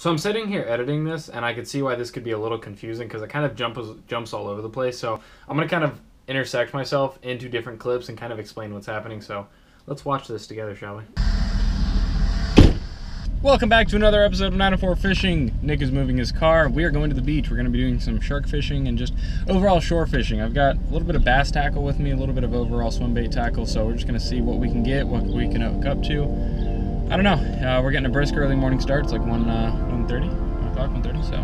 So I'm sitting here editing this, and I could see why this could be a little confusing because it kind of jumps all over the place. So I'm going to kind of intersect myself into different clips and kind of explain what's happening. So let's watch this together, shall we? Welcome back to another episode of 904 Fishing. Nick is moving his car. We are going to the beach. We're going to be doing some shark fishing and just overall shore fishing. I've got a little bit of bass tackle with me, a little bit of overall swim bait tackle, so we're just going to see what we can get, what we can hook up to. I don't know. We're getting a brisk early morning start. It's like 1:30, so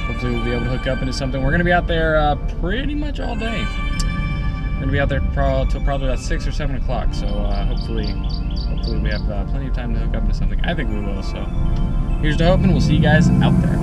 hopefully we'll be able to hook up into something. We're going to be out there pretty much all day. We're going to be out there till probably about 6 or 7 o'clock, so hopefully we have plenty of time to hook up into something. I think we will, so here's to hoping. We'll see you guys out there.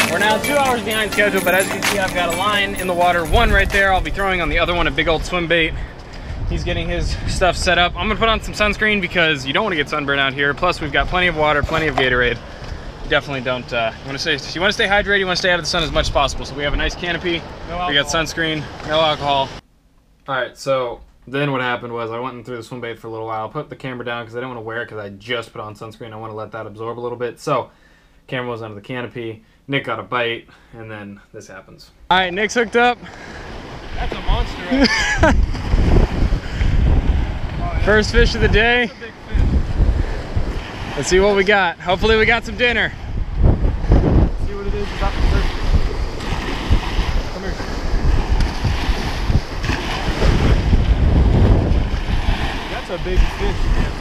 We're now 2 hours behind schedule, but as you can see, I've got a line in the water, one right there. I'll be throwing on the other one a big old swim bait. He's getting his stuff set up. I'm gonna put on some sunscreen because you don't want to get sunburned out here. Plus, we've got plenty of water, plenty of Gatorade. You definitely don't. You want to stay hydrated. You want to stay out of the sun as much as possible. So we have a nice canopy. We got sunscreen, no alcohol. All right. So then what happened was I went and threw the swim bait for a little while. Put the camera down because I didn't want to wear it because I just put on sunscreen. I want to let that absorb a little bit. So camera was under the canopy. Nick got a bite, and then this happens. All right, Nick's hooked up. That's a monster. Right? First fish of the day. That's a big fish. Let's see what we got. Hopefully we got some dinner. Let's see what it is about the first fish. Come here. That's a big fish, man.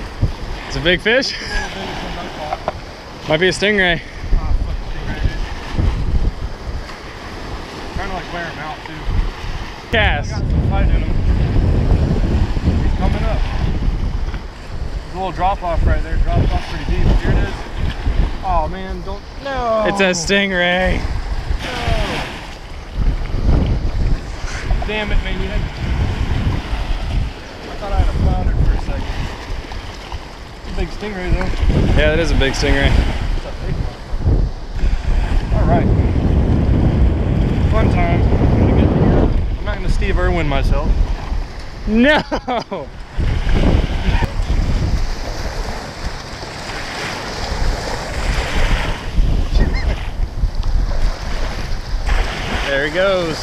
It's a big fish? Might be a stingray. Trying to like wear him out too. Cast. I got some fight in him. He's coming up. There's a little drop off right there. Drops off pretty deep. Here it is. Oh man, don't. No. It's a stingray. No. Damn it, man. I thought I had a flounder for a second. It's a big stingray though. Yeah, that is a big stingray. It's a big one. All right. Fun time. I'm not gonna Steve Irwin myself. No! There he goes.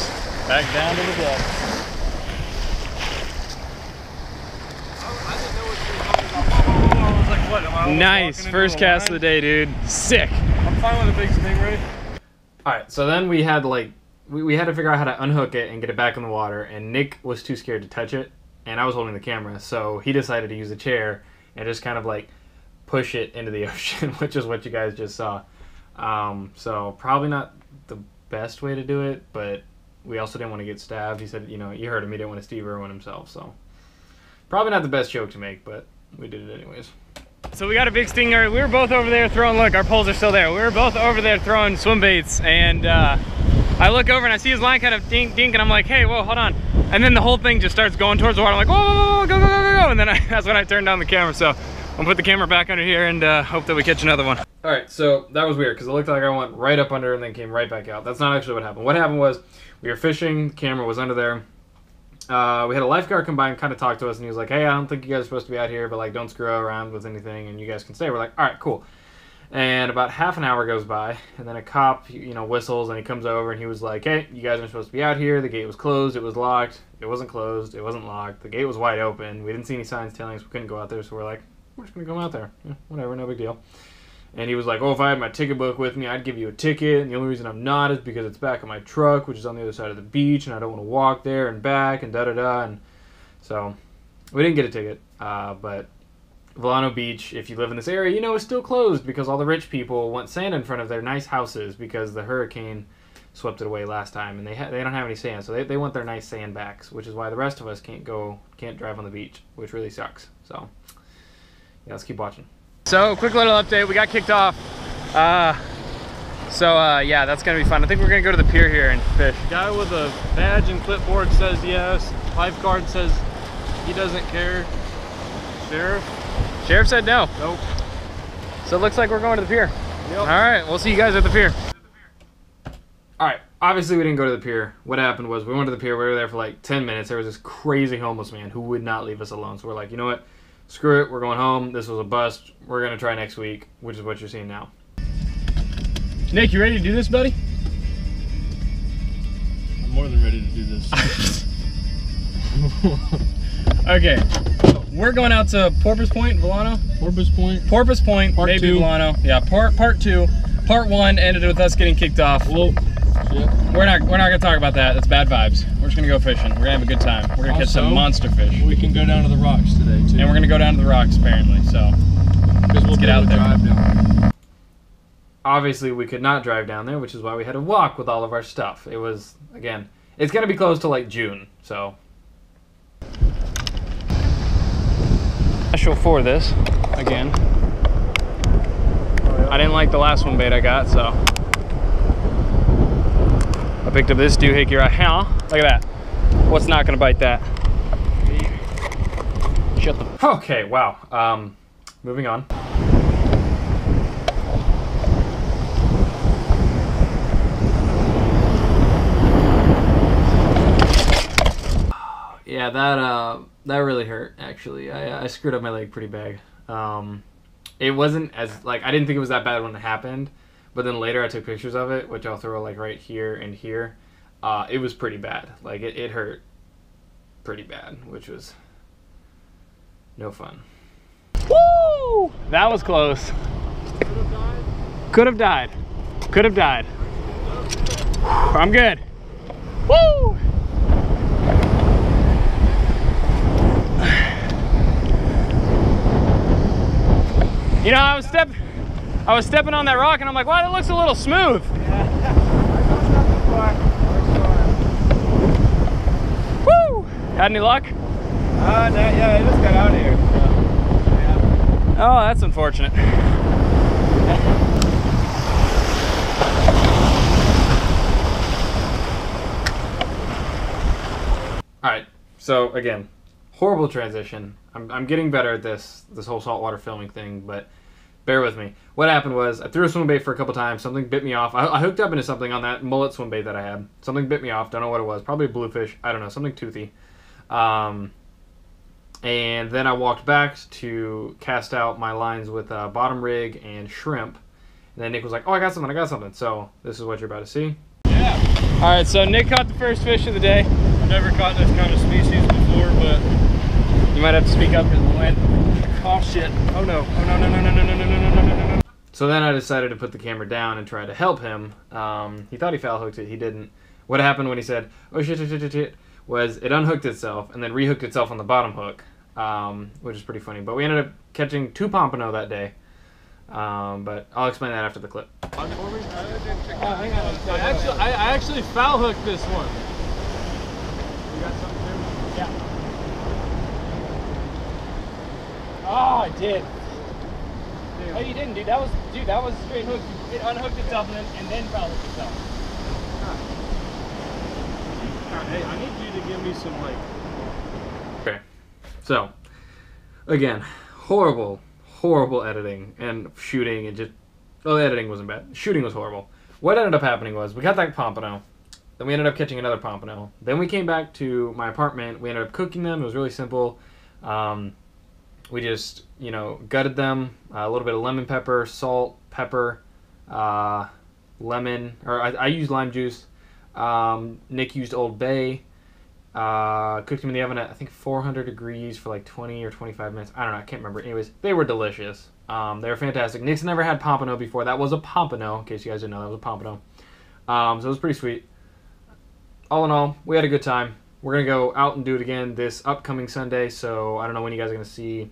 Back down to the depths. I didn't know what you were talking about. I was like, what? Am I Nice. First cast of the day, dude. Sick. I'm fine with a big stingray. Alright, so then we had like we had to figure out how to unhook it and get it back in the water, and Nick was too scared to touch it, and I was holding the camera, so he decided to use a chair and just kind of like push it into the ocean, which is what you guys just saw. So probably not the best way to do it, but we also didn't want to get stabbed. He said, you know, you heard him, he didn't want to Steve Irwin himself, so probably not the best joke to make, but we did it anyways. So we got a big stinger. We were both over there throwing, look, our poles are still there. We were both over there throwing swim baits, and I look over and I see his line kind of dink, and I'm like, hey, whoa, hold on. And then the whole thing just starts going towards the water. I'm like, whoa, whoa, whoa, go, go, go, go, go. And then that's when I turned down the camera. So I'm gonna put the camera back under here and hope that we catch another one. All right, so that was weird because it looked like I went right up under and then came right back out. That's not actually what happened. What happened was we were fishing, the camera was under there. We had a lifeguard come by and kind of talk to us, and he was like, hey, I don't think you guys are supposed to be out here, but like don't screw around with anything and you guys can stay. We're like, all right, cool. And about half an hour goes by, and then a cop, you know, whistles, and he comes over, and he was like, hey, you guys aren't supposed to be out here. The gate was closed. It was locked. It wasn't closed. It wasn't locked. The gate was wide open. We didn't see any signs telling us we couldn't go out there, so we're like, we're just going to go out there. Yeah, whatever, no big deal. And he was like, oh, if I had my ticket book with me, I'd give you a ticket, and the only reason I'm not is because it's back in my truck, which is on the other side of the beach, and I don't want to walk there and back, and da-da-da. And so we didn't get a ticket, but Volano Beach, if you live in this area, you know it's still closed because all the rich people want sand in front of their nice houses because the hurricane swept it away last time, and they don't have any sand, so they want their nice sand backs, which is why the rest of us can't drive on the beach, which really sucks. So yeah, let's keep watching. So quick little update, we got kicked off. Yeah, that's gonna be fun. I think we're gonna go to the pier here and fish. Guy with a badge and clipboard says yes. Lifeguard says he doesn't care. Sheriff Sheriff said no. Nope. So it looks like we're going to the pier. Yep. All right, we'll see you guys at the pier. All right, obviously we didn't go to the pier. What happened was we went to the pier. We were there for like 10 minutes. There was this crazy homeless man who would not leave us alone. So we're like, you know what? Screw it. We're going home. This was a bust. We're going to try next week, which is what you're seeing now. Nick, you ready to do this, buddy? I'm more than ready to do this. Okay, we're going out to Porpoise Point, Vilano. Porpoise Point. Porpoise Point, Part maybe two. Vilano. Yeah, part two. Part one ended with us getting kicked off. Whoa. Shit. We're not gonna talk about that. That's bad vibes. We're just gonna go fishing. We're gonna have a good time. We're gonna catch Also, some monster fish. We can go down to the rocks today too. And we're gonna go down to the rocks apparently. So because we'll get be out able to there. drive down. obviously we could not drive down there, which is why we had to walk with all of our stuff. It was, again, it's gonna be close to like June, so. Special for this, again. I didn't like the last one bait I got, so I picked up this doohickey right here. Look at that. What's not gonna bite that? Shut the. Okay, wow. Moving on. Yeah, that really hurt. Actually, I screwed up my leg pretty bad. It wasn't as like I didn't think it was that bad when it happened, but then later I took pictures of it, which I'll throw like right here and here. It was pretty bad. Like it hurt pretty bad, which was no fun. Woo! That was close. Could have died. Could have died. I'm good. Woo! You know, I was stepping on that rock and I'm like, wow, that looks a little smooth. Woo! Had any luck? Yeah, I just got out of here. Yeah. Oh, that's unfortunate. All right, so again, horrible transition. I'm getting better at this whole saltwater filming thing, but bear with me. What happened was I threw a swim bait for a couple times. Something bit me off. I hooked up into something on that mullet swim bait that I had. Something bit me off. Don't know what it was. Probably a bluefish. I don't know. Something toothy. And then I walked back to cast out my lines with bottom rig and shrimp. And then Nick was like, oh, I got something. So this is what you're about to see. Yeah. All right, so Nick caught the first fish of the day. I've never caught this kind of species before, but You might have to speak up because of the wind. oh shit! Oh no! Oh no! No! No! No! No! No! No! No! No! No! So then I decided to put the camera down and try to help him. He thought he foul hooked it. He didn't. What happened when he said, oh shit, was it unhooked itself and then rehooked itself on the bottom hook, which is pretty funny. But we ended up catching 2 pompano that day. But I'll explain that after the clip. Oh, hang on. I actually foul hooked this one. You got something too? Yeah. Oh, I did. Oh, you didn't, dude. That was a straight hook. It unhooked itself and then foul hooked itself. Hey, I need you to give me some like. Okay. So, again, horrible editing and shooting and just. Well, the editing wasn't bad. Shooting was horrible. What ended up happening was we got that pompano. Then we ended up catching another pompano. Then we came back to my apartment. We ended up cooking them. It was really simple. We just, gutted them. A little bit of lemon pepper, salt, pepper, lemon. Or I used lime juice. Nick used Old Bay. Cooked them in the oven at, I think, 400 degrees for like 20 or 25 minutes. I don't know. I can't remember. Anyways, they were delicious. They were fantastic. Nick's never had pompano before. That was a pompano, in case you guys didn't know. That was a pompano. So it was pretty sweet. All in all, we had a good time. We're going to go out and do it again this upcoming Sunday. So I don't know when you guys are going to see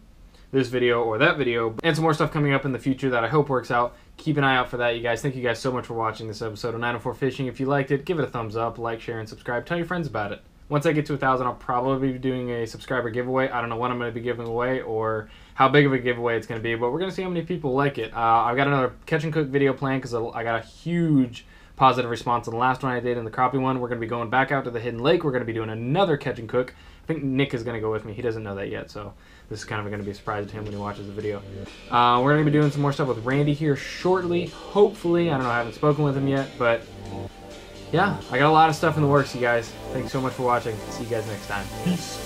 this video or that video. And some more stuff coming up in the future that I hope works out. Keep an eye out for that, you guys. Thank you guys so much for watching this episode of 904 Fishing. If you liked it, give it a thumbs up, like, share, and subscribe. Tell your friends about it. Once I get to 1,000, I'll probably be doing a subscriber giveaway. I don't know what I'm going to be giving away or how big of a giveaway it's going to be, but we're going to see how many people like it. I've got another catch and cook video planned because I got a huge positive response on the last one I did in the crappie one. We're going to be going back out to the hidden lake. We're going to be doing another catch and cook. I think Nick is going to go with me. He doesn't know that yet, so this is kind of going to be a surprise to him when he watches the video. We're going to be doing some more stuff with Randy here shortly, hopefully. I don't know, I haven't spoken with him yet, but yeah, I got a lot of stuff in the works, you guys. Thanks so much for watching. See you guys next time. Peace.